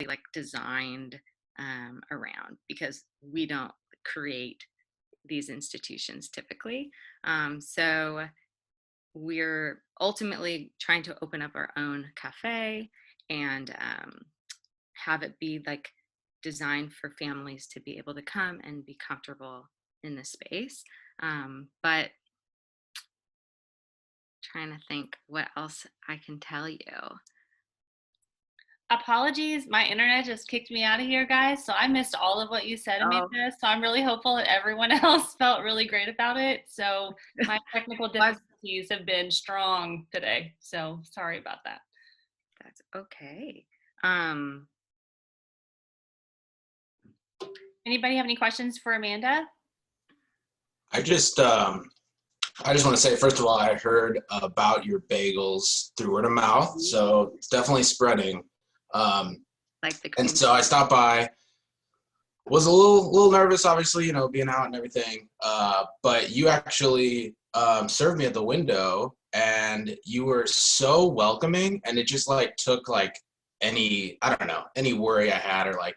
like designed around, because we don't create these institutions typically. So we're ultimately trying to open up our own cafe and have it be like designed for families to be able to come and be comfortable in the space. But trying to think what else I can tell you. Apologies, my internet just kicked me out of here, guys. So I missed all of what you said, Oh, Amanda. So I'm really hopeful that everyone else felt really great about it. So my technical difficulties have been strong today. So sorry about that. that's okay. Anybody have any questions for Amanda? I just want to say, first of all, I heard about your bagels through word of mouth, so it's definitely spreading. Like the and so I stopped by. Was a little nervous, obviously, you know, being out and everything. But you actually served me at the window, and you were so welcoming, and it just like took like any, I don't know, any worry I had, or like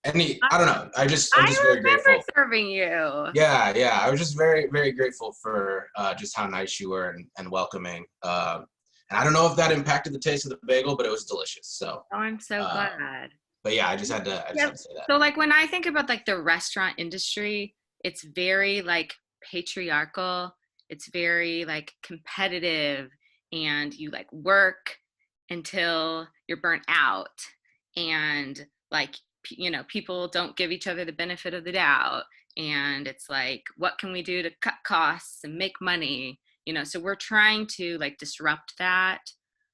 any, I don't know. I'm just very grateful. Serving you. Yeah. I was just very, very grateful for just how nice you were and welcoming. And I don't know if that impacted the taste of the bagel, but it was delicious. So. Oh, I'm so glad. But yeah, I just had to say that. So like when I think about like the restaurant industry, it's very like patriarchal. It's very like competitive, and you like work until you're burnt out, and like people don't give each other the benefit of the doubt, and it's like, what can we do to cut costs and make money? So we're trying to like disrupt that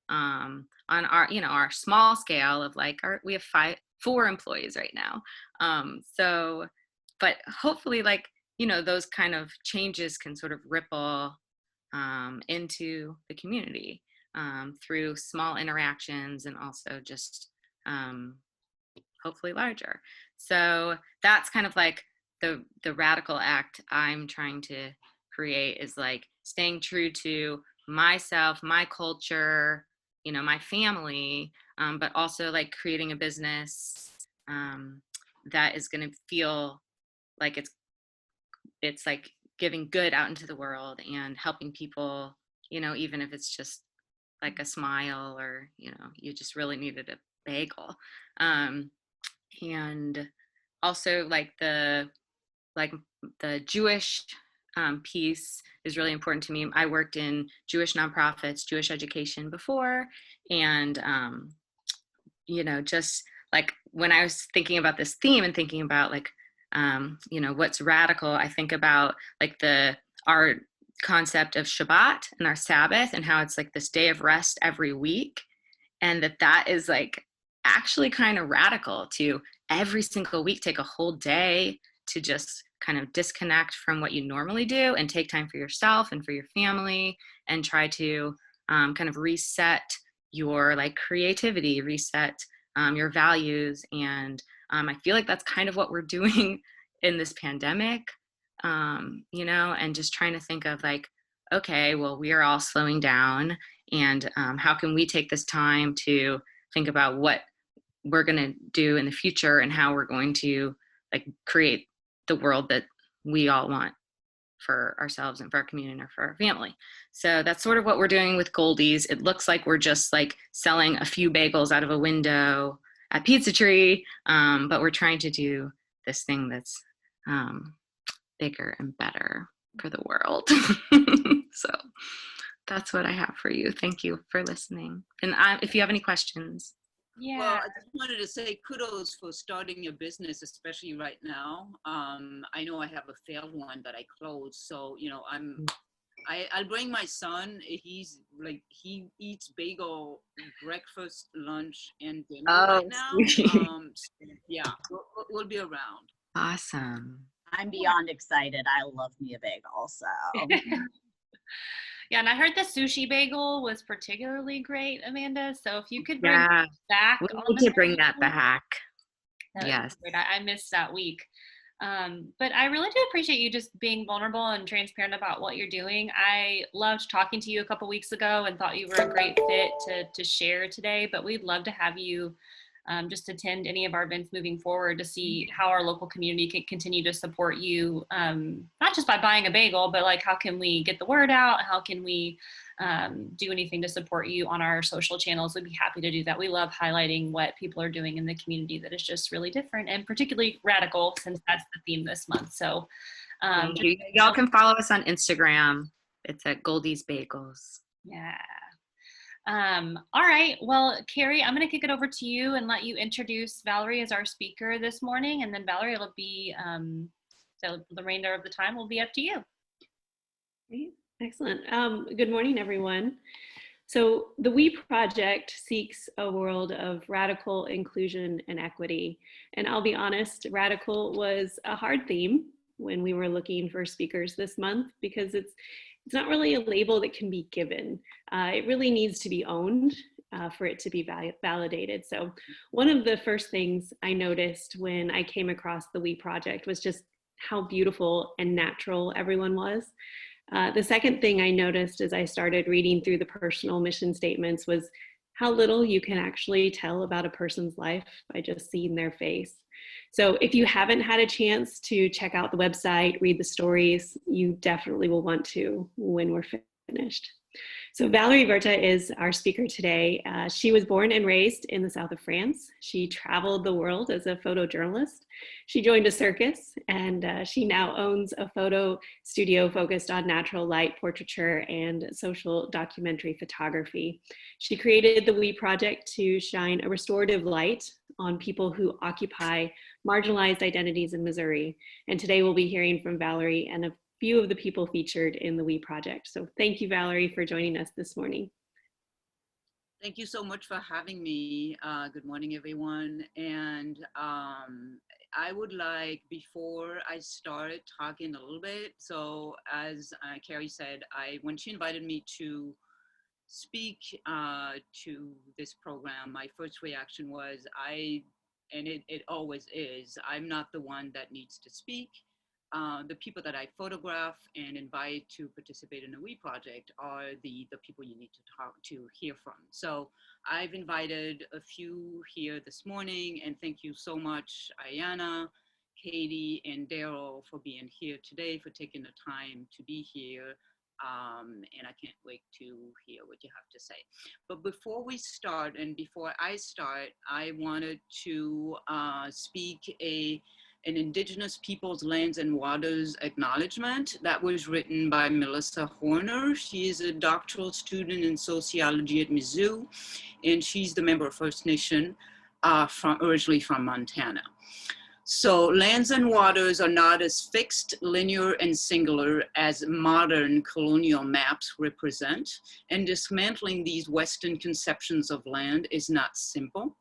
on our small scale of like we have 4 employees right now. So but hopefully like those kind of changes can sort of ripple into the community through small interactions, and also just hopefully larger. So that's kind of like the radical act I'm trying to create, is like staying true to myself, my culture, my family, but also like creating a business that is going to feel like it's like giving good out into the world and helping people, even if it's just like a smile, or you just really needed a bagel. And also like the Jewish piece is really important to me. I worked in Jewish nonprofits, Jewish education before, and just like when I was thinking about this theme and thinking about like what's radical, I think about like our concept of Shabbat and our Sabbath, and how it's like this day of rest every week, and that is like actually kind of radical to every single week take a whole day to just kind of disconnect from what you normally do and take time for yourself and for your family, and try to kind of reset your like creativity, reset your values. And I feel like that's kind of what we're doing in this pandemic, and just trying to think of like, okay, well, we are all slowing down, and how can we take this time to think about what we're going to do in the future, and how we're going to like create the world that we all want for ourselves and for our community and for our family. So that's sort of what we're doing with Goldie's. It looks like we're just like selling a few bagels out of a window at Pizza Tree, but we're trying to do this thing that's bigger and better for the world. So that's what I have for you. Thank you for listening. And if you have any questions. Yeah. Well, I just wanted to say kudos for starting your business, especially right now. I know I have a failed one that I closed, so I'll bring my son. He's like, he eats bagel breakfast, lunch, and dinner right now. Yeah, we'll be around. Awesome. I'm beyond excited. I love me a bagel, so. Yeah, and I heard the sushi bagel was particularly great, Amanda. So if you could bring that back. We need to bring that back. Yes. I missed that week. But I really do appreciate you just being vulnerable and transparent about what you're doing. I loved talking to you a couple weeks ago and thought you were a great fit to share today, but we'd love to have you just attend any of our events moving forward to see how our local community can continue to support you, not just by buying a bagel, but like how can we get the word out? How can we do anything to support you on our social channels? We'd be happy to do that. We love highlighting what people are doing in the community that is just really different and particularly radical, since that's the theme this month. So thank you. Y'all can follow us on Instagram. It's at Goldie's Bagels. Yeah. All right. Well, Carrie, I'm going to kick it over to you and let you introduce Valerie as our speaker this morning. And then Valerie, it'll be, so the remainder of the time will be up to you. Great. Excellent. Good morning, everyone. So the We Project seeks a world of radical inclusion and equity. And I'll be honest, radical was a hard theme when we were looking for speakers this month, because it's not really a label that can be given. It really needs to be owned for it to be validated. So one of the first things I noticed when I came across the We Project was just how beautiful and natural everyone was. The second thing I noticed as I started reading through the personal mission statements was how little you can actually tell about a person's life by just seeing their face. So if you haven't had a chance to check out the website, read the stories, you definitely will want to when we're finished. So Valerie Verta is our speaker today. She was born and raised in the south of France. She traveled the world as a photojournalist. She joined a circus, and she now owns a photo studio focused on natural light portraiture and social documentary photography. She created the We Project to shine a restorative light on people who occupy marginalized identities in Missouri. And today we'll be hearing from Valerie and a few of the people featured in the We Project. So thank you, Valerie, for joining us this morning. Thank you so much for having me. Good morning, everyone. And I would like, before I start talking a little bit, so as Carrie said, when she invited me to speak to this program, my first reaction was, and it always is, I'm not the one that needs to speak. The people that I photograph and invite to participate in the We Project are the people you need to hear from. So I've invited a few here this morning, and thank you so much, Ayana, Katie, and Daryl for being here today, for taking the time to be here. And I can't wait to hear what you have to say. But before we start, and before I start, I wanted to speak an Indigenous Peoples, Lands, and Waters acknowledgement that was written by Melissa Horner. She is a doctoral student in sociology at Mizzou, and she's the member of First Nation, originally from Montana. So lands and waters are not as fixed, linear, and singular as modern colonial maps represent, and dismantling these Western conceptions of land is not simple.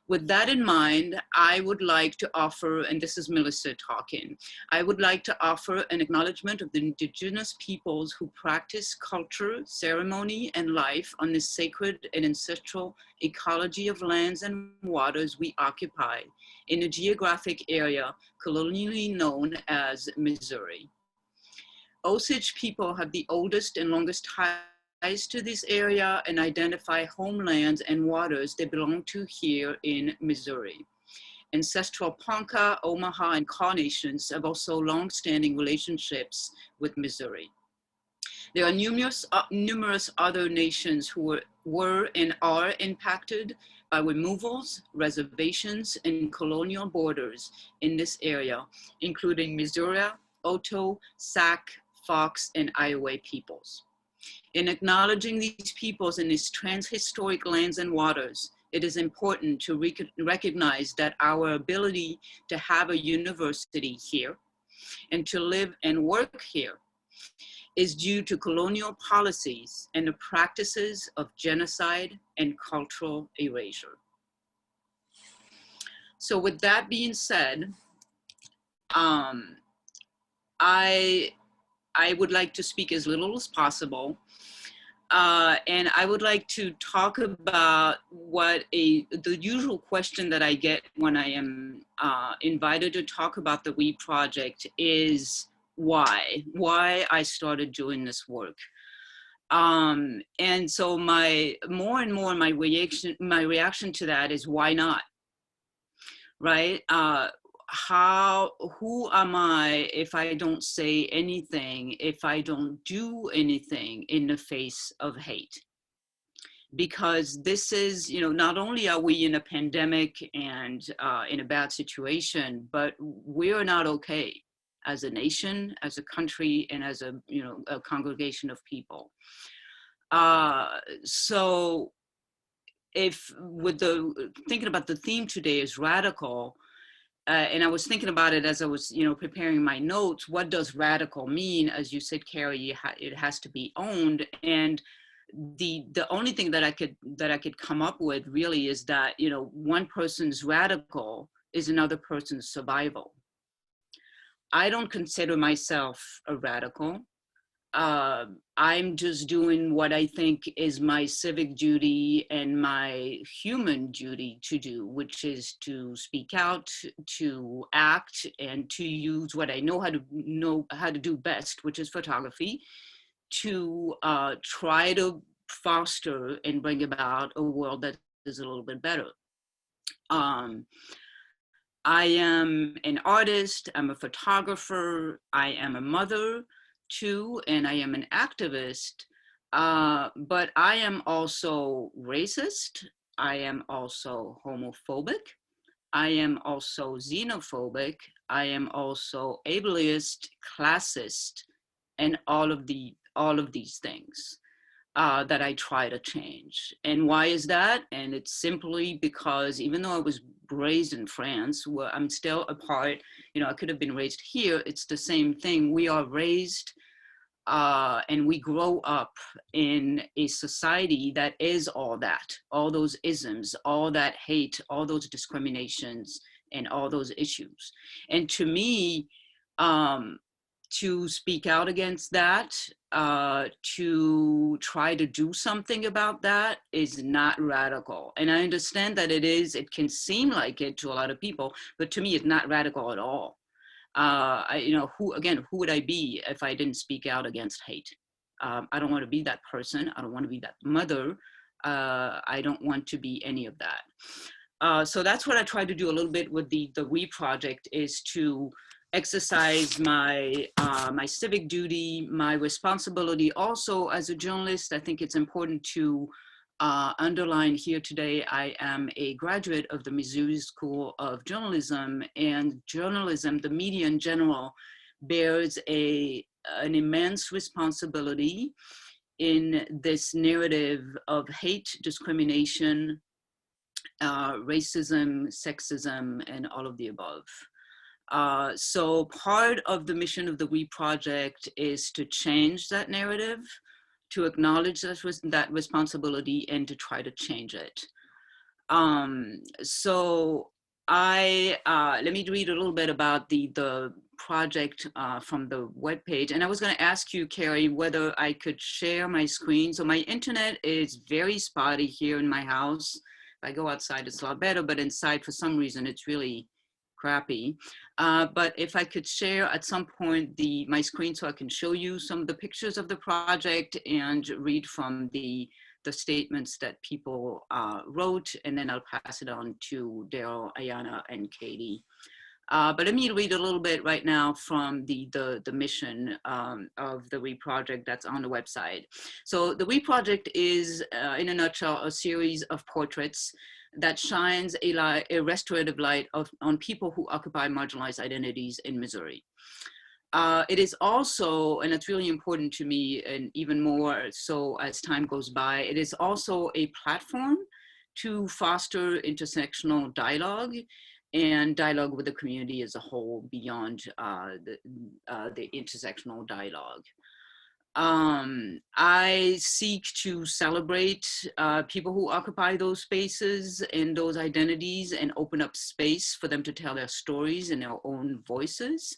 With that in mind, I would like to offer, and this is Melissa talking, I would like to offer an acknowledgement of the Indigenous peoples who practice culture, ceremony, and life on this sacred and ancestral ecology of lands and waters we occupy in a geographic area colonially known as Missouri. Osage people have the oldest and longest ties to this area and identify homelands and waters they belong to here in Missouri. Ancestral Ponca, Omaha, and Kaw nations have also long-standing relationships with Missouri. There are numerous other nations who were and are impacted by removals, reservations, and colonial borders in this area, including Missouri, Oto, Sac, Fox, and Iowa peoples. In acknowledging these peoples in these transhistoric lands and waters, it is important to recognize that our ability to have a university here and to live and work here is due to colonial policies and the practices of genocide and cultural erasure. So with that being said, I would like to speak as little as possible. And I would like to talk about the usual question that I get when I am invited to talk about the We Project is why I started doing this work. And so more and more my reaction to that is, why not? Right? Who am I if I don't say anything, if I don't do anything in the face of hate? Because this is, not only are we in a pandemic and in a bad situation, but we're not okay as a nation, as a country, and as a congregation of people. So if thinking about the theme today is radical, and I was thinking about it as I was, preparing my notes. What does radical mean? As you said, Carrie, it has to be owned. And the only thing that I could come up with really is that, one person's radical is another person's survival. I don't consider myself a radical. I'm just doing what I think is my civic duty and my human duty to do, which is to speak out, to act, and to use what I know how to do best, which is photography, to try to foster and bring about a world that is a little bit better. I am an artist, I'm a photographer, I am a mother too, and I am an activist, but I am also racist, I am also homophobic, I am also xenophobic, I am also ableist, classist, and all of these things that I try to change. And why is that? And it's simply because even though I was raised in France, where I'm still a part, I could have been raised here, it's the same thing. We are raised and we grow up in a society that is all that, all those isms, all that hate, all those discriminations, and all those issues. And to me, to speak out against that, to try to do something about that is not radical. And I understand that it can seem like it to a lot of people, but to me, it's not radical at all. Who would I be if I didn't speak out against hate? I don't want to be that person. I don't want to be that mother. I don't want to be any of that. So that's what I try to do a little bit with the We Project, is to exercise my my civic duty, my responsibility. Also, as a journalist, I think it's important to underline here today, I am a graduate of the Missouri School of Journalism, and journalism, the media in general, bears an immense responsibility in this narrative of hate, discrimination, racism, sexism, and all of the above. So part of the mission of the We Project is to change that narrative, to acknowledge that responsibility, and to try to change it. So let me read a little bit about the project from the webpage. And I was going to ask you, Carrie, whether I could share my screen. So my internet is very spotty here in my house. If I go outside, it's a lot better, but inside, for some reason, it's really crappy. But if I could share at some point my screen so I can show you some of the pictures of the project and read from the statements that people wrote, and then I'll pass it on to Daryl, Ayana, and Katie. But let me read a little bit right now from the mission of the We Project that's on the website. So the We Project is, in a nutshell, a series of portraits that shines a restorative light on people who occupy marginalized identities in Missouri. It is also, and it's really important to me, and even more so as time goes by, it is also a platform to foster intersectional dialogue and dialogue with the community as a whole beyond the intersectional dialogue. I seek to celebrate people who occupy those spaces and those identities and open up space for them to tell their stories in their own voices.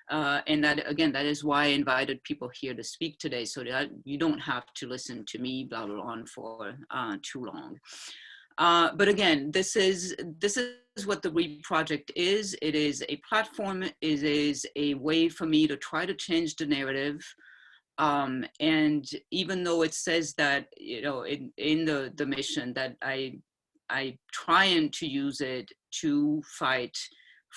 And that, again, that is why I invited people here to speak today, so that you don't have to listen to me blabber on for too long. But again, this is what the We Project is. It is a platform. It is a way for me to try to change the narrative And even though it says that, you know, in the mission that I trying to use it to fight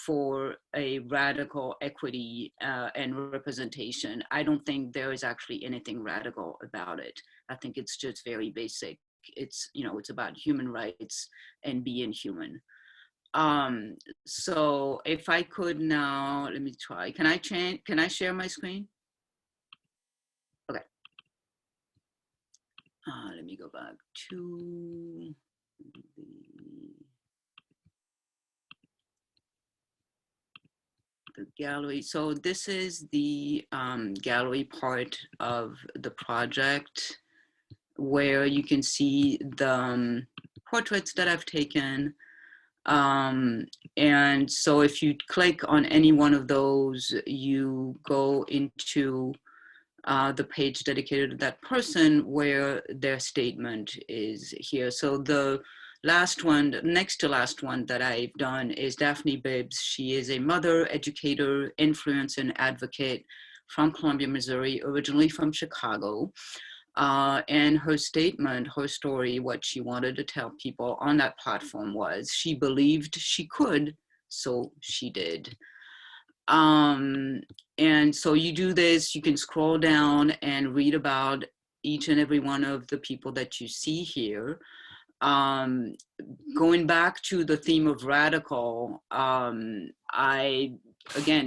for a radical equity and representation, I don't think there is actually anything radical about it. I think it's just very basic. It's, you know, it's about human rights and being human. So if I could now, let me try. Can I share my screen? Okay. Let me go back to the gallery. So this is the gallery part of the project, where you can see the portraits that I've taken. And so if you click on any one of those, you go into the page dedicated to that person where their statement is here. So the last one, next to last one that I've done is Daphne Babes. She is a mother, educator, influencer, and advocate from Columbia, Missouri, originally from Chicago. And her statement, her story, what she wanted to tell people on that platform was she believed she could, so she did. And so you do this, you can scroll down and read about each and every one of the people that you see here. Going back to the theme of radical, again,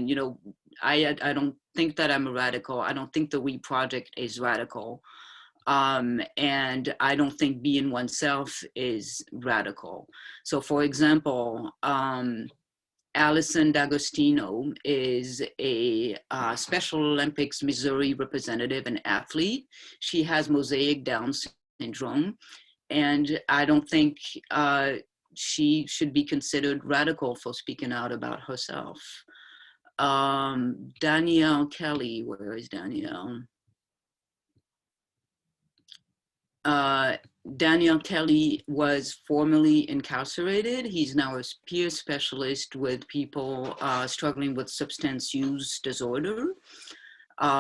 you know, I don't think that I'm a radical. I don't think the We Project is radical. And I don't think being oneself is radical. So for example, Alison D'Agostino is a Special Olympics Missouri representative and athlete. She has mosaic Down syndrome, and I don't think she should be considered radical for speaking out about herself. Danielle Kelly, where is Danielle? Danielle Kelly was formerly incarcerated. He's now a peer specialist with people struggling with substance use disorder.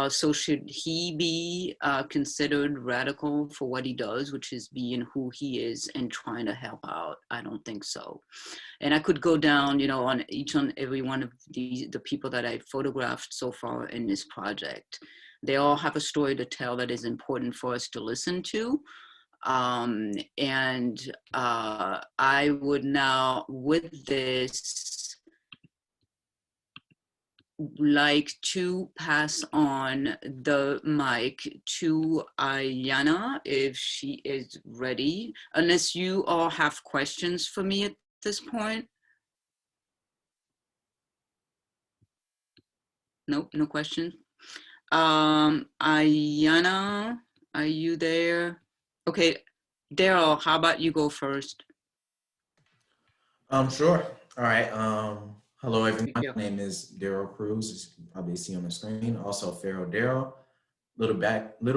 So should he be considered radical for what he does, which is being who he is and trying to help out? I don't think so. And I could go down, you know, on each and every one of the people that I photographed so far in this project. They all have a story to tell that is important for us to listen to. I would now, with this, like to pass on the mic to Ayana if she is ready, unless you all have questions for me at this point. Nope, no questions. Ayana, are you there? Okay, Daryl, how about you go first? Sure. All right. Hello, everyone. My name is Daryl Cruz, as you can probably see on the screen. Also, Pharaoh Daryl. Little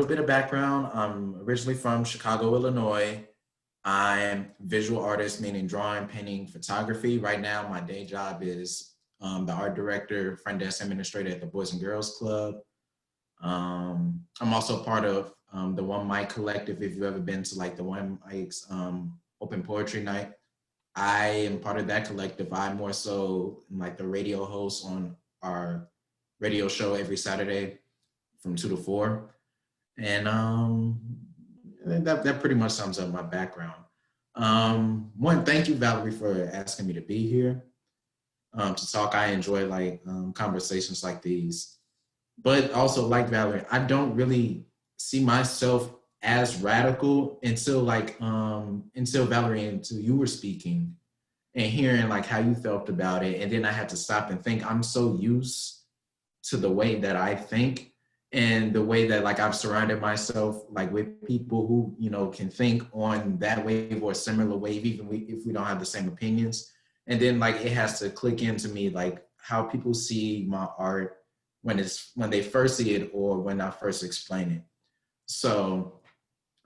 bit of background. I'm originally from Chicago, Illinois. I'm a visual artist, meaning drawing, painting, photography. Right now, my day job is the art director, front desk administrator at the Boys and Girls Club. I'm also part of the One Mic Collective. If you've ever been to like the One Mic's open poetry night, I am part of that collective. I'm more so like the radio host on our radio show every Saturday from 2 to 4. And that pretty much sums up my background. One, thank you, Valerie, for asking me to be here to talk. I enjoy like conversations like these, but also like Valerie, I don't really see myself as radical until like until Valerie, until you were speaking and hearing like how you felt about it. And then I had to stop and think. I'm so used to the way that I think and the way that like I've surrounded myself like with people who, you know, can think on that wave or a similar wave, even if we don't have the same opinions. And then like it has to click into me like how people see my art when they first see it or when I first explain it. So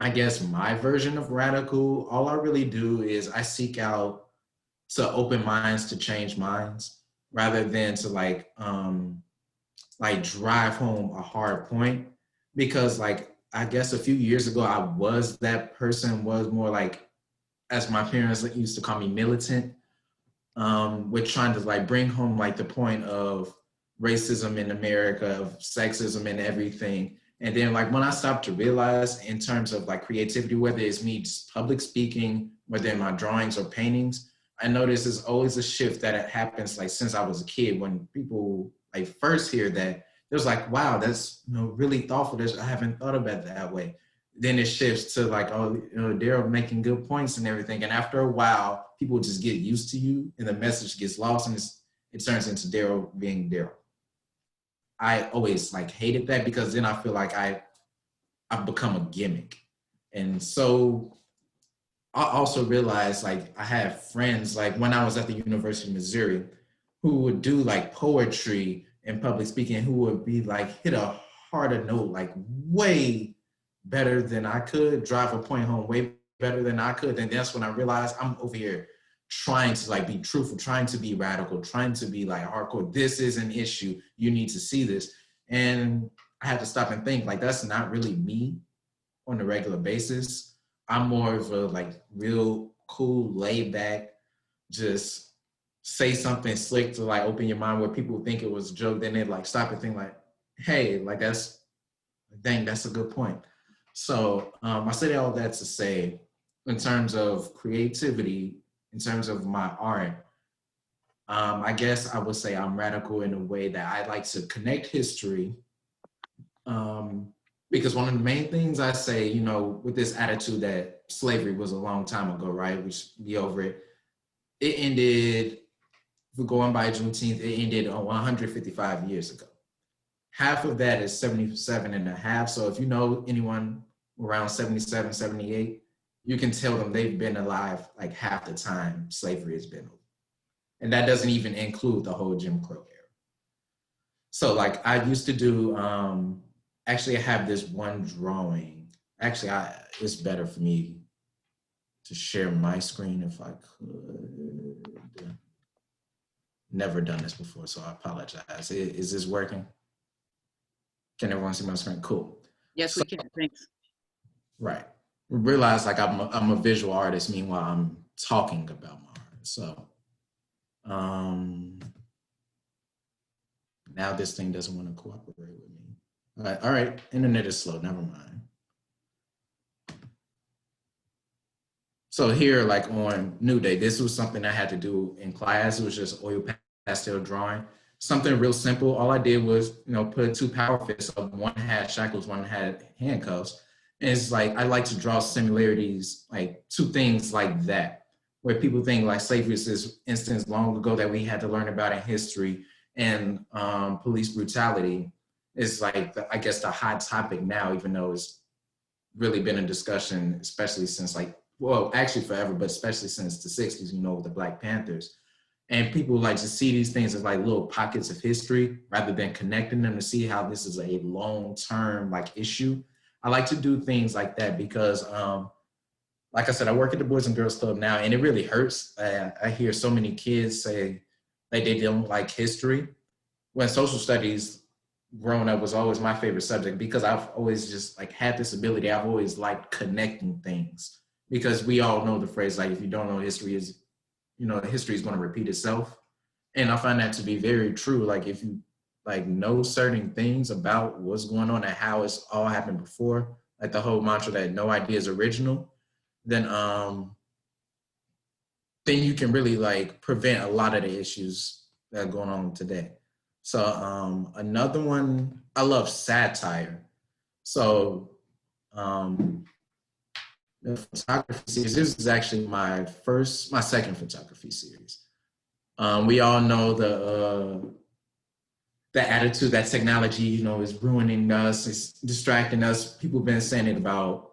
I guess my version of radical, all I really do is I seek out to open minds to change minds rather than to like drive home a hard point. because like, I guess a few years ago, I was that person, was more like, as my parents used to call me, militant, with trying to like bring home like the point of racism in America, of sexism and everything. And then like when I stopped to realize in terms of like creativity, whether it's me just public speaking, whether in my drawings or paintings, I noticed there's always a shift that happens like since I was a kid. When people like first hear that, it was like, wow, that's, you know, really thoughtful. I haven't thought about it that way. Then it shifts to like, oh, you know, Daryl making good points and everything. And after a while, people just get used to you and the message gets lost and it turns into Daryl being Daryl. I always like hated that because then I feel like I've become a gimmick. And so I also realized like I had friends like when I was at the University of Missouri who would do like poetry and public speaking, who would be like hit a harder note, like way better than I could, drive a point home way better than I could. And that's when I realized I'm over here trying to like be truthful, trying to be radical, trying to be like hardcore. This is an issue. You need to see this. And I had to stop and think like, that's not really me on a regular basis. I'm more of a like real cool, laid back, just say something slick to like open your mind where people think it was a joke. Then they like stop and think like, hey, like that's a good point. So I say all that to say, in terms of creativity, in terms of my art, I guess I would say I'm radical in a way that I like to connect history. Because one of the main things I say, you know, with this attitude that slavery was a long time ago, right? We should be over it. It ended, if we're going by Juneteenth, it ended 155 years ago. Half of that is 77 and a half. So if you know anyone around 77, 78, you can tell them they've been alive like half the time slavery has been over. And that doesn't even include the whole Jim Crow era. So like I used to do, actually I have this one drawing. Actually, it's better for me to share my screen if I could. Never done this before, so I apologize. Is this working? Can everyone see my screen? Cool. Yes, we can, thanks. Right. Realize like I'm a visual artist, meanwhile I'm talking about my art. So now this thing doesn't want to cooperate with me. All right, internet is slow, never mind. So here, like on New Day, this was something I had to do in class. It was just oil pastel drawing. Something real simple. All I did was, you know, put two power fists up. One had shackles, one had handcuffs. And it's like, I like to draw similarities, like two things like that, where people think like slavery is this instance long ago that we had to learn about in history, and police brutality is like, I guess the hot topic now, even though it's really been a discussion, especially since like, well, actually forever, but especially since the 60s, you know, with the Black Panthers. And people like to see these things as like little pockets of history rather than connecting them to see how this is a long-term like issue. I like to do things like that because, like I said, I work at the Boys and Girls Club now, and it really hurts. I hear so many kids say like they don't like history, when social studies growing up was always my favorite subject, because I've always just like had this ability. I've always liked connecting things, because we all know the phrase, like, if you don't know history is, you know, history is going to repeat itself. And I find that to be very true. Like if you like know certain things about what's going on and how it's all happened before, like the whole mantra that no idea is original, then you can really like prevent a lot of the issues that are going on today. So another one, I love satire. So the photography series, this is actually my second photography series. We all know the attitude that technology, you know, is ruining us, it's distracting us. People have been saying it about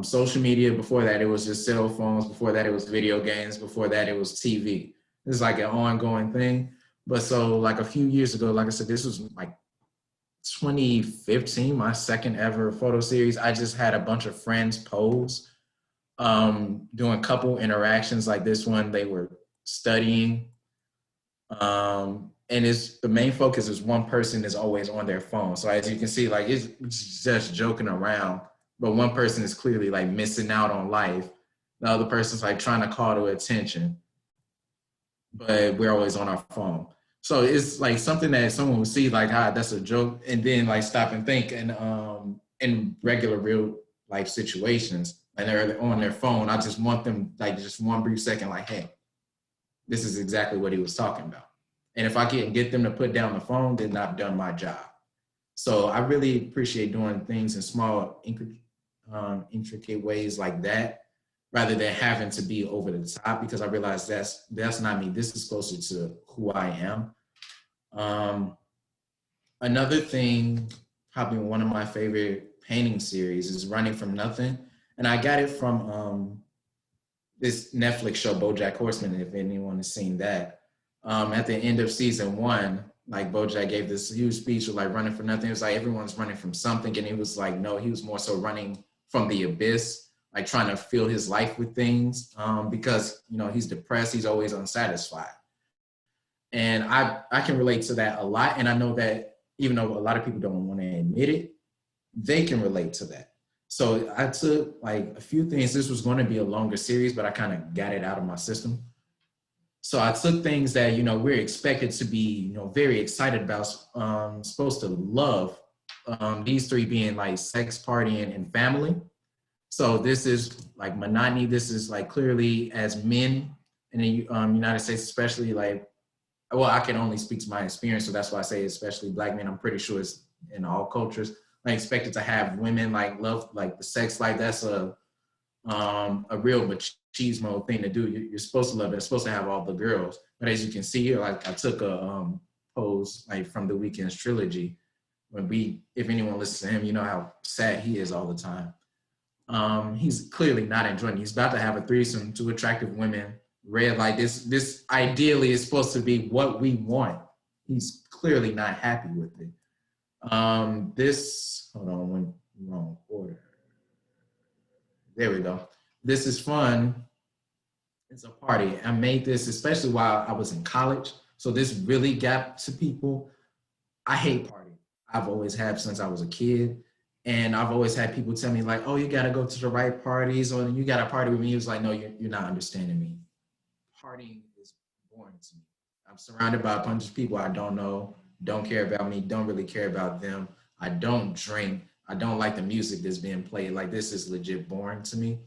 social media. Before that, it was just cell phones. Before that, it was video games. Before that, it was TV. It's like an ongoing thing. But so like a few years ago, like I said, this was like 2015, my second ever photo series. I just had a bunch of friends pose, doing couple interactions like this one. They were studying. and it's the main focus is one person is always on their phone. So as you can see, like it's just joking around, but one person is clearly like missing out on life. The other person's like trying to call to attention, but we're always on our phone. So it's like something that someone would see like, ah, that's a joke, and then like stop and think. And in regular real life situations, and they're on their phone, I just want them like just one brief second, like, hey, this is exactly what he was talking about. And if I can get them to put down the phone, then I've done my job. So I really appreciate doing things in small, intricate ways like that, rather than having to be over the top, because I realize that's not me. This is closer to who I am. Another thing, probably one of my favorite painting series is Running from Nothing. And I got it from this Netflix show, BoJack Horseman, if anyone has seen that. At the end of season 1, like BoJack gave this huge speech of like running for nothing. It was like everyone's running from something, and he was like, no, he was more so running from the abyss, like trying to fill his life with things, because he's depressed, he's always unsatisfied. And I can relate to that a lot, and I know that even though a lot of people don't want to admit it, they can relate to that. So I took like a few things. This was going to be a longer series, but I kind of got it out of my system. So I took things that, we're expected to be, very excited about, supposed to love, these 3 being like sex, partying, and family. So this is like monotony. This is like clearly as men in the United States, especially like, well, I can only speak to my experience. So that's why I say especially Black men. I'm pretty sure it's in all cultures. I expected to have women like love, like the sex life. That's a real machismo thing to do. You're supposed to love it. It's supposed to have all the girls. But as you can see here, like I took a pose like from The Weeknd's trilogy. If anyone listens to him, you know how sad he is all the time. He's clearly not enjoying it. He's about to have a threesome, 2 attractive women. Red light. This ideally is supposed to be what we want. He's clearly not happy with it. Hold on, went wrong order. There we go. This is fun. It's a party. I made this especially while I was in college. So this really got to people. I hate partying. I've always had since I was a kid. And I've always had people tell me like, oh, you got to go to the right parties, or you got to party with me. He was like, no, you're not understanding me. Partying is boring to me. I'm surrounded by a bunch of people I don't know, don't care about me, don't really care about them. I don't drink. I don't like the music that's being played. Like, this is legit boring to me.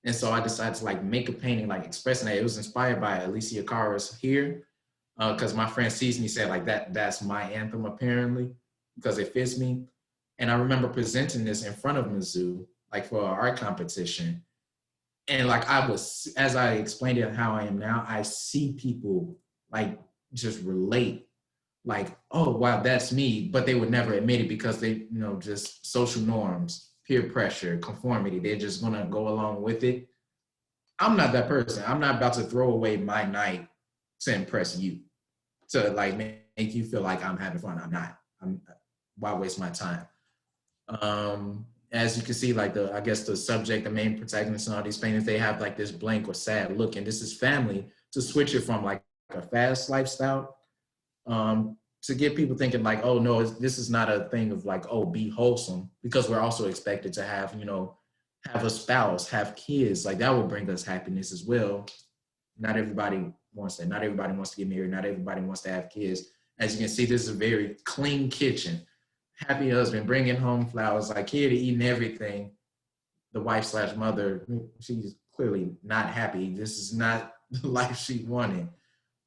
And so I decided to like make a painting, like expressing that. It was inspired by Alicia Cara's Here, because my friend sees me said like that's my anthem apparently, because it fits me. And I remember presenting this in front of Mizzou, like for an art competition. And like as I explained it how I am now, I see people like just relate. Like, oh, wow, that's me. But they would never admit it because they, just social norms, peer pressure, conformity. They're just going to go along with it. I'm not that person. I'm not about to throw away my night to impress you, to like make you feel like I'm having fun. I'm not. Why waste my time? As you can see, like I guess the subject, the main protagonist in all these paintings, they have like this blank or sad look. And this is family, to switch it from like a fast lifestyle, to get people thinking like, oh no, this is not a thing of like, oh, be wholesome, because we're also expected to have, have a spouse, have kids. Like that will bring us happiness as well. Not everybody wants that. Not everybody wants to get married. Not everybody wants to have kids. As you can see, this is a very clean kitchen. Happy husband bringing home flowers, like kid eating everything. The wife / mother, she's clearly not happy. This is not the life she wanted.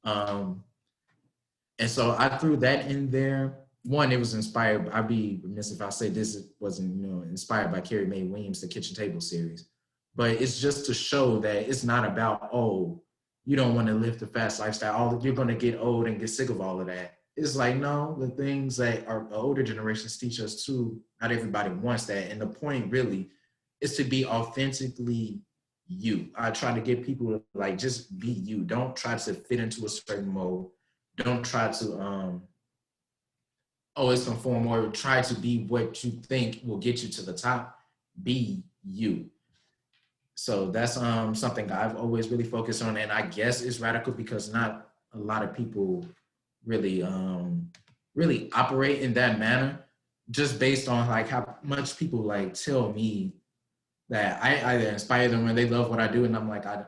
And so I threw that in there. One, it was inspired. I'd be remiss if I say this wasn't, inspired by Carrie Mae Weems, the Kitchen Table series. But it's just to show that it's not about, oh, you don't want to live the fast lifestyle. You're going to get old and get sick of all of that. It's like, no, the things that our older generations teach us too, not everybody wants that. And the point really is to be authentically you. I try to get people to like, just be you. Don't try to fit into a certain mode. Don't try to always conform or try to be what you think will get you to the top. Be you. So that's something I've always really focused on. And I guess it's radical because not a lot of people really really operate in that manner, just based on like how much people like tell me that I inspire them when they love what I do, and I'm like, I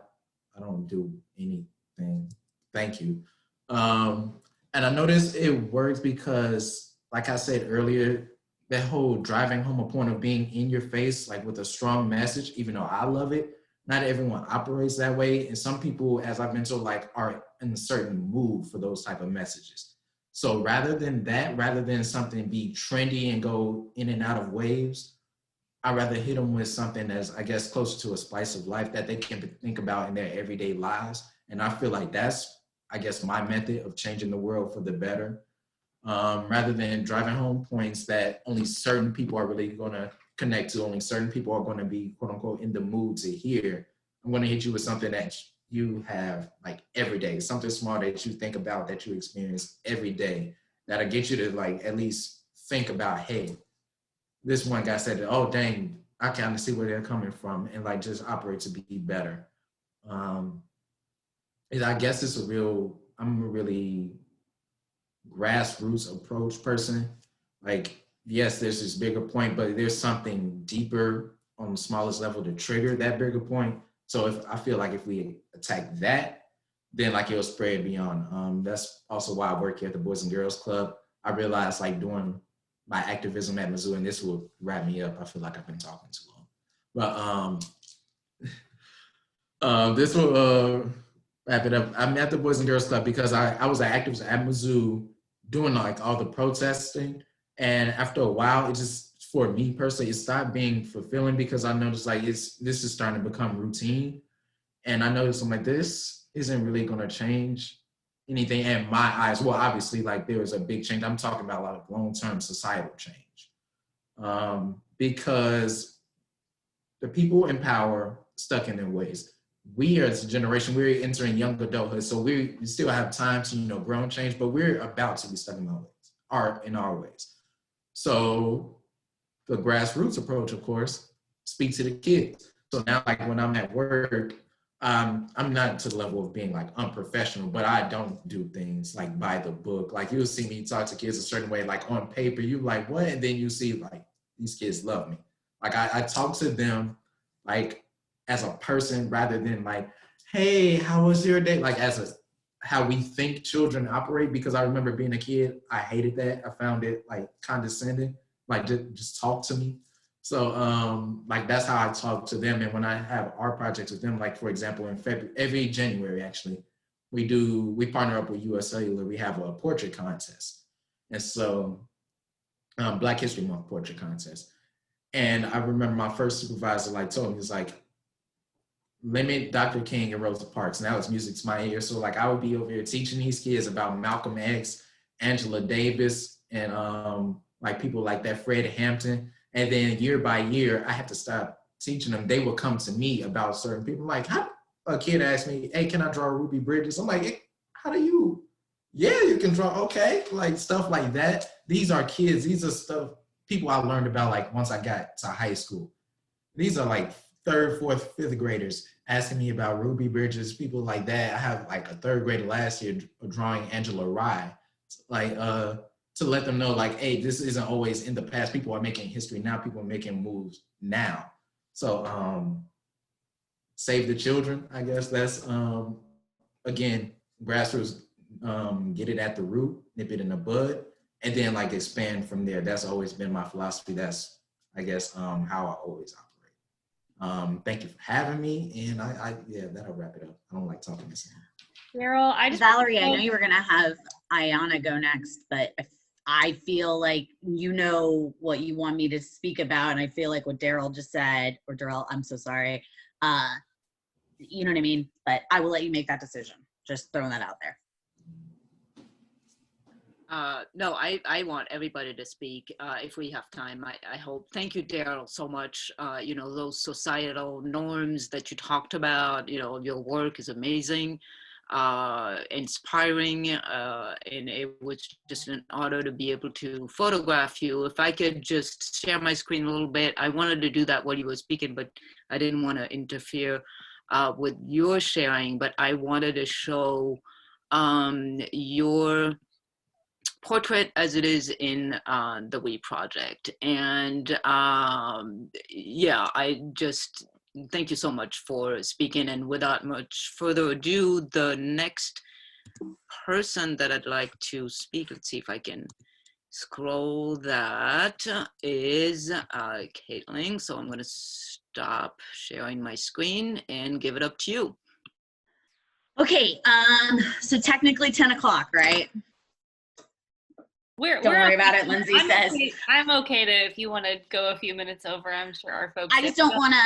don't do anything. Thank you. And I noticed it works because, like I said earlier, that whole driving home a point of being in your face, like with a strong message, even though I love it, not everyone operates that way. And some people, as I've been told, like are in a certain mood for those type of messages. So rather than something be trendy and go in and out of waves, I'd rather hit them with something that's, I guess, closer to a spice of life that they can think about in their everyday lives. And I feel like that's, I guess, my method of changing the world for the better. Rather than driving home points that only certain people are really going to connect to, only certain people are going to be, quote unquote, in the mood to hear. I'm going to hit you with something that you have like every day, something small that you think about, that you experience every day, that'll get you to like at least think about, hey, this one guy said, oh, dang, I kind of see where they're coming from, and like just operate to be better. And I guess I'm a really grassroots approach person. Like, yes, there's this bigger point, but there's something deeper on the smallest level to trigger that bigger point. So I feel like if we attack that, then like it'll spread beyond. That's also why I work here at the Boys and Girls Club. I realized like doing my activism at Mizzou, and this will wrap me up. I feel like I've been talking too long, but this will wrap it up. I'm at the Boys and Girls Club because I was an activist at Mizzou doing like all the protesting, and after a while, it just, for me personally, it stopped being fulfilling because I noticed like this is starting to become routine, and I noticed I'm like, this isn't really going to change anything in my eyes. Well, obviously, like there was a big change. I'm talking about like long-term societal change, because the people in power stuck in their ways. We as a generation, we're entering young adulthood, so we still have time to grow and change, but we're about to be stuck in our ways. So the grassroots approach, of course, speak to the kids. So now, like when I'm at work, I'm not to the level of being like unprofessional, but I don't do things like by the book. Like you'll see me talk to kids a certain way, like on paper, you like, what? And then you see like, these kids love me. Like I talk to them like as a person rather than like, hey, how was your day? Like how we think children operate, because I remember being a kid, I hated that. I found it like condescending, like just talk to me. So like that's how I talk to them. And when I have our projects with them, like for example, in February, every January actually, we partner up with US Cellular, we have a portrait contest. And so Black History Month portrait contest. And I remember my first supervisor like told me, it's like, limit Dr. King and Rosa Parks. Now it's music to my ears. So like I would be over here teaching these kids about Malcolm X, Angela Davis, and like people like that, Fred Hampton. And then year by year, I had to stop teaching them. They would come to me about certain people. Like, a kid asked me, hey, can I draw Ruby Bridges? I'm like, hey, how do you? Yeah, you can draw, okay. Like stuff like that. These are kids. These are people I learned about like once I got to high school. These are like 3rd, 4th, 5th graders asking me about Ruby Bridges, people like that. I have like a 3rd grader last year drawing Angela Rye. Like, to let them know like, hey, this isn't always in the past. People are making history now. People are making moves now. So save the children, I guess that's, again, grassroots, get it at the root, nip it in the bud, and then like expand from there. That's always been my philosophy. That's, I guess, how I always operate. Thank you for having me. And yeah, that'll wrap it up. I don't like talking this long. Daryl, Valerie, I know you were going to have Ayana go next, but I feel like you know what you want me to speak about, and I feel like what Daryl just said, or Daryl, I'm so sorry, you know what I mean? But I will let you make that decision. Just throwing that out there. No, I want everybody to speak if we have time. I hope. Thank you, Daryl, so much. Those societal norms that you talked about, your work is amazing. Inspiring, and it was just an honor to be able to photograph you. If I could just share my screen a little bit, I wanted to do that while you were speaking, but I didn't want to interfere with your sharing, but I wanted to show your portrait as it is in the We Project. And yeah, I just thank you so much for speaking. And without much further ado, the next person that I'd like to speak, let's see if I can scroll that, is Caitlin. So I'm going to stop sharing my screen and give it up to you. Okay, so technically 10 o'clock, right? Don't worry about it, Lindsay says. I'm okay to, if you want to go a few minutes over, I'm sure our folks. I just don't want to,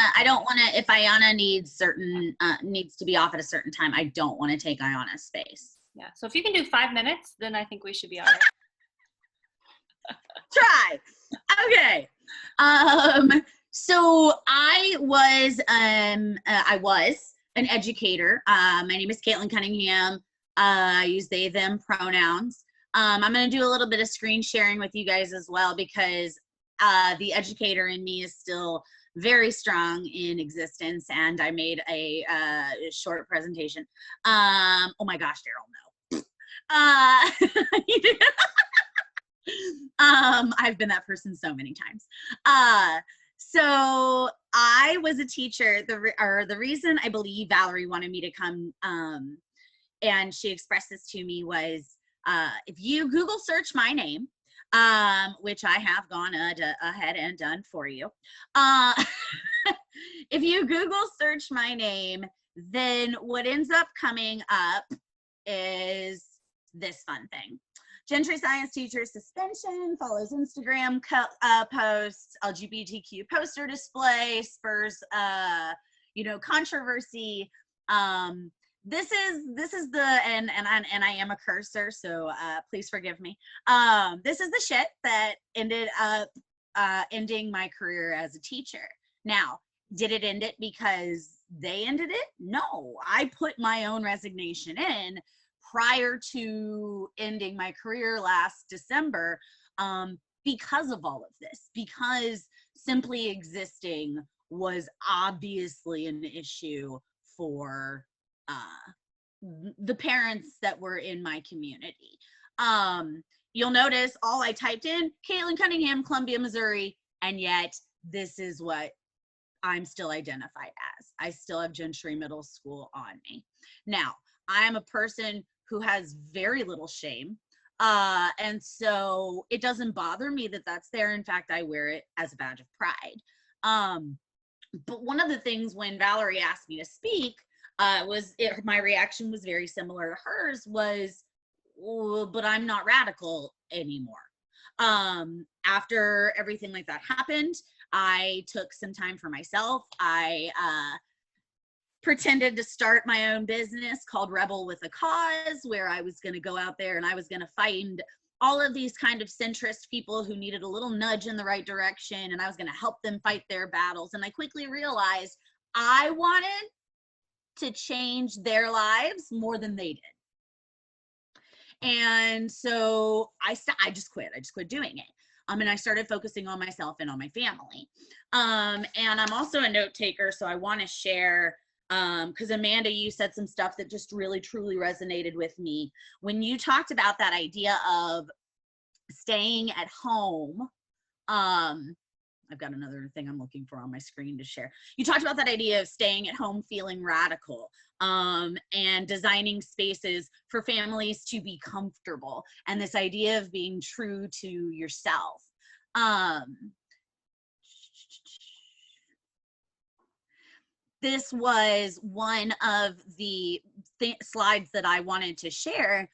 if Ayana needs to be off at a certain time, I don't want to take Ayana's space. Yeah, so if you can do 5 minutes, then I think we should be all right. Try. Okay. So I was an educator. My name is Caitlin Cunningham. I use they, them pronouns. I'm going to do a little bit of screen sharing with you guys as well, because the educator in me is still very strong in existence, and I made a short presentation. Oh my gosh, Daryl, no. I've been that person so many times. So I was a teacher. The reason I believe Valerie wanted me to come, and she expressed this to me, was if you Google search my name, which I have gone ahead and done for you. If you Google search my name, then what ends up coming up is this fun thing. Gentry science teacher suspension, follows Instagram posts, LGBTQ poster display, spurs, controversy. This is the, and I am a cursor, so please forgive me. This is the shit that ended up ending my career as a teacher. Now, did it end it because they ended it? No, I put my own resignation in prior to ending my career last December, because of all of this, because simply existing was obviously an issue for the parents that were in my community. You'll notice all I typed in, Caitlin Cunningham, Columbia, Missouri, and yet this is what I'm still identified as. I still have Gentry Middle School on me. Now, I'm a person who has very little shame. And so it doesn't bother me that that's there. In fact, I wear it as a badge of pride. But one of the things when Valerie asked me to speak, my reaction was very similar to hers, was, well, but I'm not radical anymore. After everything like that happened, I took some time for myself. I pretended to start my own business called Rebel with a Cause, where I was going to go out there and I was going to find all of these kind of centrist people who needed a little nudge in the right direction, and I was going to help them fight their battles. And I quickly realized I wanted to change their lives more than they did. And so I just quit. I just quit doing it. And I started focusing on myself and on my family. And I'm also a note taker, so I want to share, because Amanda, you said some stuff that just really, truly resonated with me. When you talked about that idea of staying at home, I've got another thing I'm looking for on my screen to share. You talked about that idea of staying at home feeling radical, and designing spaces for families to be comfortable, and this idea of being true to yourself. This was one of the slides that I wanted to share,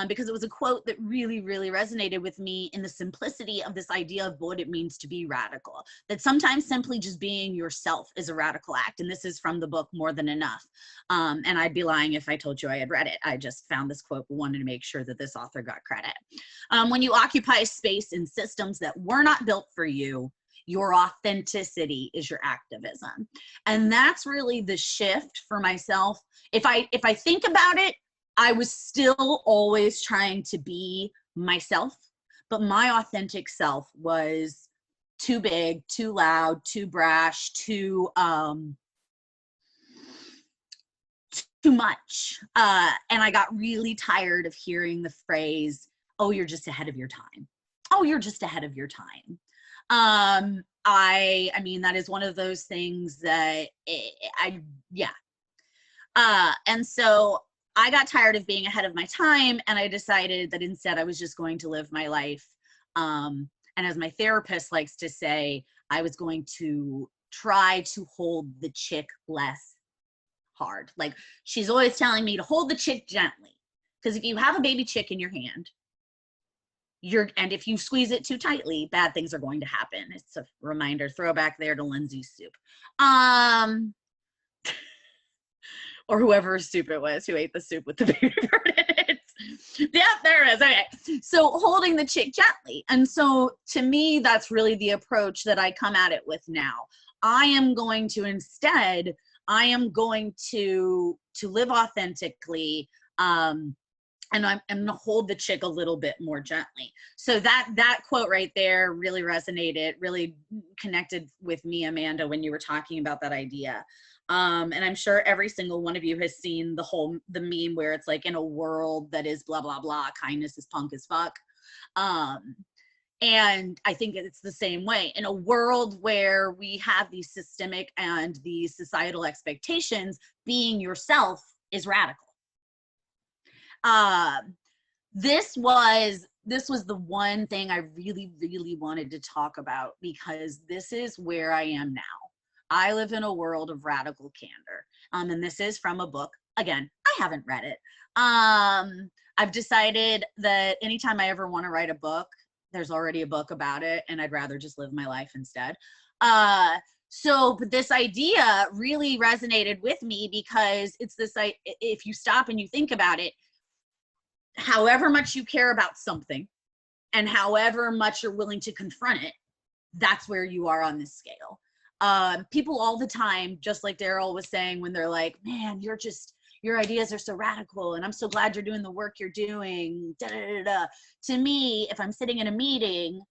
because it was a quote that really, really resonated with me in the simplicity of this idea of what it means to be radical. That sometimes simply just being yourself is a radical act. And this is from the book More Than Enough. And I'd be lying if I told you I had read it. I just found this quote, but wanted to make sure that this author got credit. When you occupy space in systems that were not built for you, your authenticity is your activism. And that's really the shift for myself. If I think about it, I was still always trying to be myself, but my authentic self was too big, too loud, too brash, too much. And I got really tired of hearing the phrase, oh, you're just ahead of your time. Oh, you're just ahead of your time. I mean, that is one of those things that and so I got tired of being ahead of my time, and I decided that instead I was just going to live my life. And as my therapist likes to say, I was going to try to hold the chick less hard. Like, she's always telling me to hold the chick gently, because if you have a baby chick in your hand, and if you squeeze it too tightly, bad things are going to happen. It's a reminder, throwback there to Lindsay's soup. Or whoever's soup it was who ate the soup with the baby bird in it. Yeah, there it is. Okay. So holding the chick gently. And so to me, that's really the approach that I come at it with now. I am going to instead, I am going to live authentically, and I'm going to hold the chick a little bit more gently. So that quote right there really resonated, really connected with me, Amanda, when you were talking about that idea. And I'm sure every single one of you has seen the meme where it's like, in a world that is blah, blah, blah, kindness is punk as fuck. And I think it's the same way. In a world where we have these systemic and these societal expectations, being yourself is radical. This was the one thing I really, really wanted to talk about, because this is where I am now. I live in a world of radical candor. And this is from a book. Again, I haven't read it. I've decided that anytime I ever want to write a book, there's already a book about it, and I'd rather just live my life instead. But this idea really resonated with me, because it's this, if you stop and you think about it, however much you care about something and however much you're willing to confront it, that's where you are on this scale. People all the time, just like Daryl was saying, when they're like, man, your ideas are so radical, and I'm so glad you're doing the work you're doing, da, da, da, da. To me, if I'm sitting in a meeting,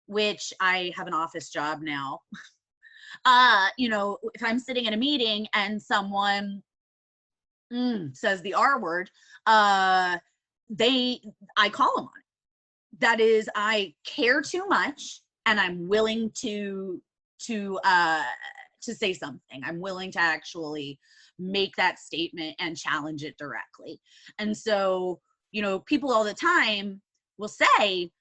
which I have an office job now, if I'm sitting in a meeting and someone says the R word, I call them on it. That is, I care too much, and I'm willing to say something. I'm willing to actually make that statement and challenge it directly. And so, people all the time will say,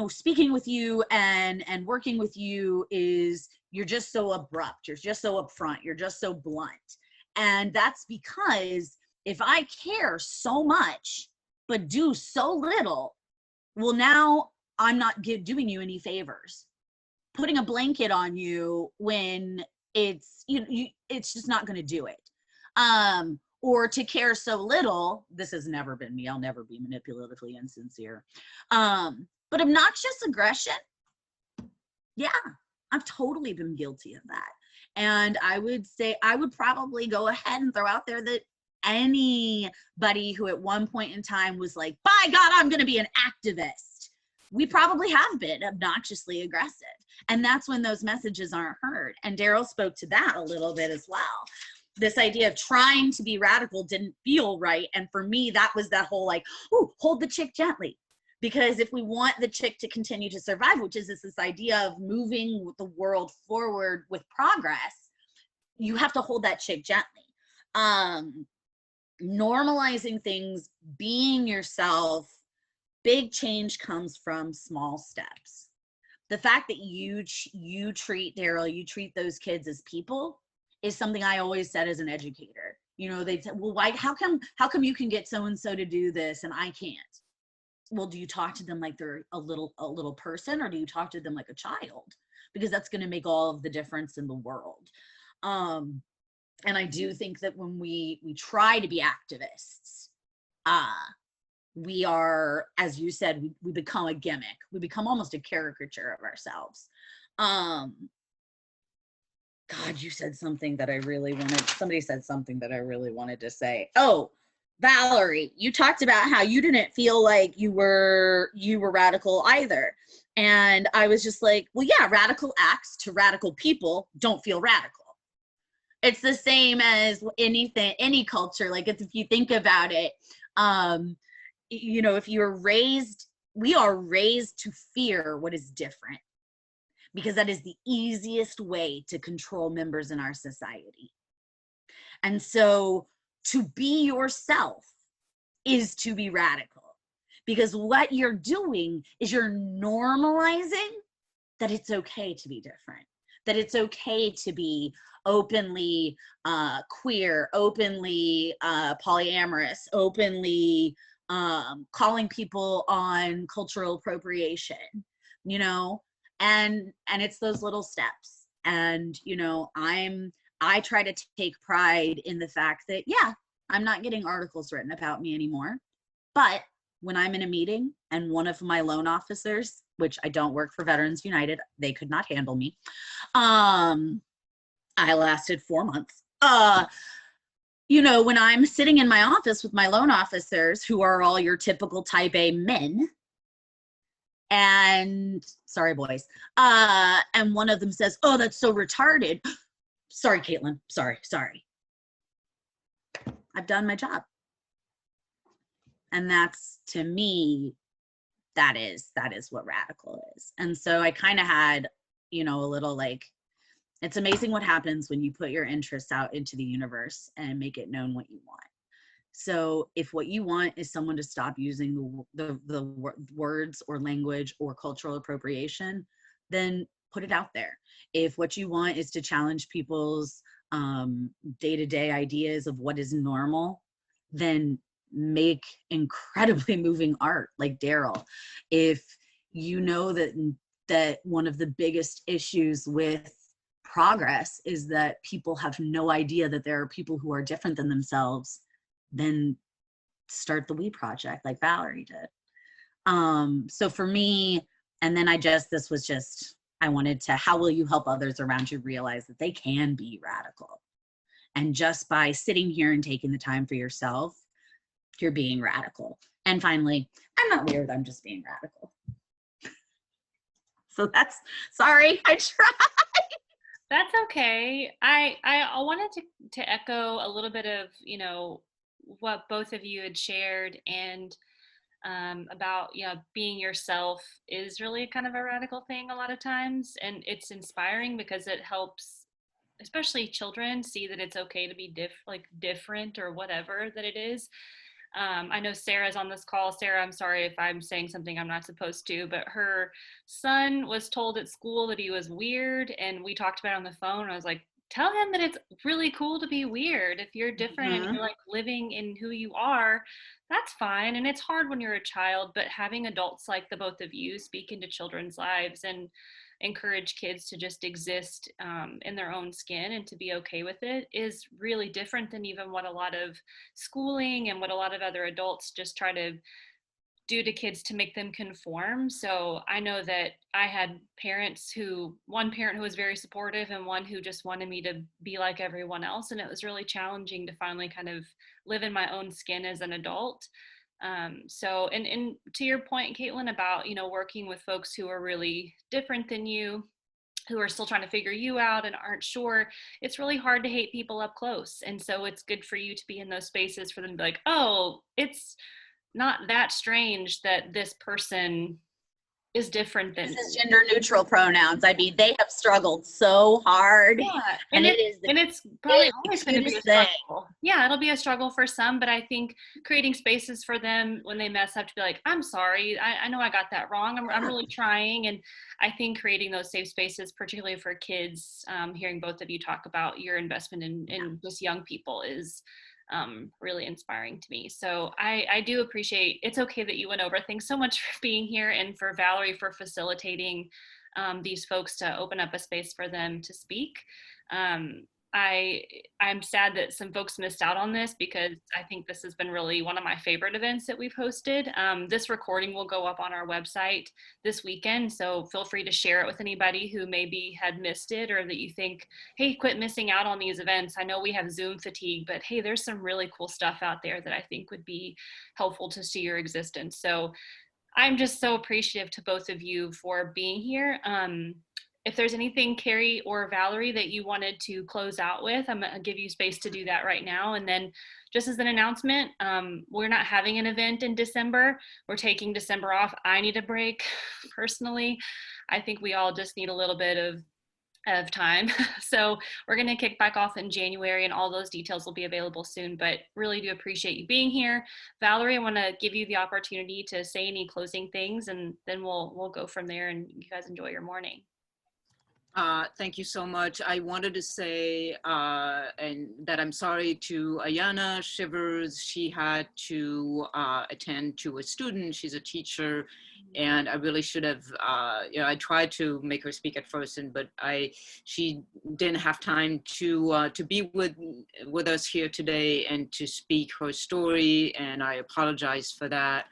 speaking with you and working with you is, you're just so abrupt, you're just so upfront, you're just so blunt. And that's because if I care so much but do so little, well, now I'm not doing you any favors. Putting a blanket on you when it's it's just not going to do it. Or to care so little, this has never been me, I'll never be manipulatively insincere. But obnoxious aggression, yeah, I've totally been guilty of that. And I would say, I would probably go ahead and throw out there that anybody who at one point in time was like, by God, I'm going to be an activist, we probably have been obnoxiously aggressive. And that's when those messages aren't heard. And Daryl spoke to that a little bit as well. This idea of trying to be radical didn't feel right. And for me, that was that whole like, ooh, hold the chick gently. Because if we want the chick to continue to survive, which is this idea of moving the world forward with progress, you have to hold that chick gently. Normalizing things, being yourself, big change comes from small steps. The fact that you treat, Daryl, you treat those kids as people is something I always said as an educator. They said, well, why, how come you can get so-and-so to do this and I can't? Well, do you talk to them like they're a little person, or do you talk to them like a child? Because that's going to make all of the difference in the world. And I do think that when we try to be activists, we are, as you said, we become a gimmick. We become almost a caricature of ourselves. God, you said something that I really wanted, somebody said something that I really wanted to say. Oh, Valerie, you talked about how you didn't feel like you were radical either. And I was just like, well, yeah, radical acts to radical people don't feel radical. It's the same as anything, any culture. Like, if you think about it, if you were raised we are raised to fear what is different, because that is the easiest way to control members in our society. And so to be yourself is to be radical, because what you're doing is you're normalizing that it's okay to be different, that it's okay to be openly queer, openly polyamorous, openly calling people on cultural appropriation, you know, and it's those little steps. And, you know, I try to take pride in the fact that, yeah, I'm not getting articles written about me anymore. But when I'm in a meeting and one of my loan officers, which I don't work for Veterans United, they could not handle me. I lasted 4 months. You know, when I'm sitting in my office with my loan officers, who are all your typical type A men, and sorry, boys, and one of them says, "Oh, that's so retarded." Sorry, Caitlin. Sorry. I've done my job. And that's, to me, that is what radical is. And so I kind of had, you know, a little like, it's amazing what happens when you put your interests out into the universe and make it known what you want. So if what you want is someone to stop using the words or language or cultural appropriation, then put it out there. If what you want is to challenge people's day-to-day ideas of what is normal, then make incredibly moving art like Daryl. If you know that one of the biggest issues with progress is that people have no idea that there are people who are different than themselves, then start the We Project like Valerie did. So for me, and then this was just, I wanted to, how will you help others around you realize that they can be radical? And just by sitting here and taking the time for yourself, you're being radical. And finally, I'm not weird, I'm just being radical. So that's, sorry, I tried. That's okay. I wanted to echo a little bit of, you know, what both of you had shared, and about, you know, being yourself is really kind of a radical thing a lot of times, and it's inspiring because it helps, especially children, see that it's okay to be different or whatever that it is. I know Sarah's on this call. Sarah, I'm sorry if I'm saying something I'm not supposed to, but her son was told at school that he was weird, and we talked about it on the phone. I was like, tell him that it's really cool to be weird. If you're different and you're like living in who you are, that's fine. And it's hard when you're a child, but having adults like the both of you speak into children's lives and encourage kids to just exist in their own skin and to be okay with it is really different than even what a lot of schooling and what a lot of other adults just try to do to kids to make them conform. So I know that I had one parent who was very supportive and one who just wanted me to be like everyone else. And it was really challenging to finally kind of live in my own skin as an adult. So, and to your point, Caitlin, about, you know, working with folks who are really different than you, who are still trying to figure you out and aren't sure, it's really hard to hate people up close. And so it's good for you to be in those spaces for them to be like, oh, it's not that strange that this person is different than this is gender neutral pronouns. I mean, they have struggled so hard. Yeah, and it's probably always going to be a struggle. Yeah, it'll be a struggle for some, but I think creating spaces for them when they mess up to be like, I'm sorry, I know I got that wrong. I'm really trying. And I think creating those safe spaces, particularly for kids, hearing both of you talk about your investment in just young people is really inspiring to me. So I do appreciate, it's okay that you went over. Thanks so much for being here, and for Valerie for facilitating these folks to open up a space for them to speak. I'm sad that some folks missed out on this, because I think this has been really one of my favorite events that we've hosted. This recording will go up on our website this weekend, so feel free to share it with anybody who maybe had missed it, or that you think, hey, quit missing out on these events. I know we have Zoom fatigue, but hey, there's some really cool stuff out there that I think would be helpful to see your existence. So I'm just so appreciative to both of you for being here. If there's anything, Carrie or Valerie, that you wanted to close out with, I'm going to give you space to do that right now. And then just as an announcement, we're not having an event in December. We're taking December off. I need a break personally. I think we all just need a little bit of time. So we're going to kick back off in January, and all those details will be available soon, but really do appreciate you being here. Valerie, I want to give you the opportunity to say any closing things, and then we'll go from there, and you guys enjoy your morning. Thank you so much. I wanted to say and that I'm sorry to Ayana Shivers. She had to attend to a student. She's a teacher, and I really should have, I tried to make her speak at first, but she didn't have time to be with us here today and to speak her story, and I apologize for that.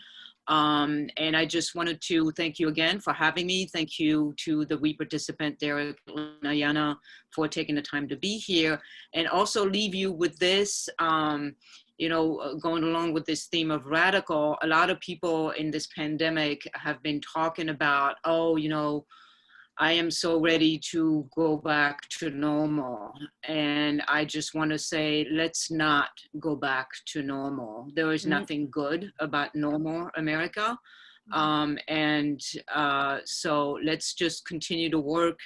And I just wanted to thank you again for having me. Thank you to the WE participant, Derek and Ayana, for taking the time to be here, and also leave you with this, going along with this theme of radical. A lot of people in this pandemic have been talking about, I am so ready to go back to normal. And I just want to say, let's not go back to normal. There is nothing good about normal America. So let's just continue to work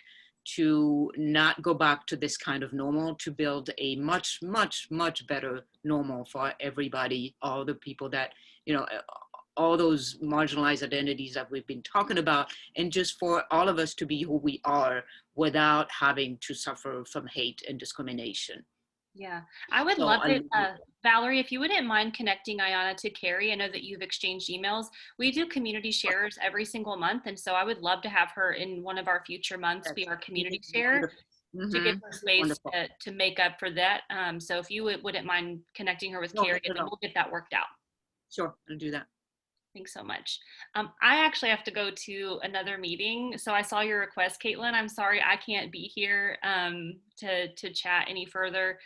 to not go back to this kind of normal, to build a much, much, much better normal for everybody, all the people that, all those marginalized identities that we've been talking about, and just for all of us to be who we are without having to suffer from hate and discrimination. Yeah, I would love it. Valerie, if you wouldn't mind connecting Ayana to Carrie, I know that you've exchanged emails. We do community shares every single month, and so I would love to have her in one of our future months be our community share to give her space to make up for that. So if you wouldn't mind connecting her with Carrie, and then we'll get that worked out. Sure, I'll do that. Thanks so much. I actually have to go to another meeting. So I saw your request, Caitlin. I'm sorry I can't be here to chat any further.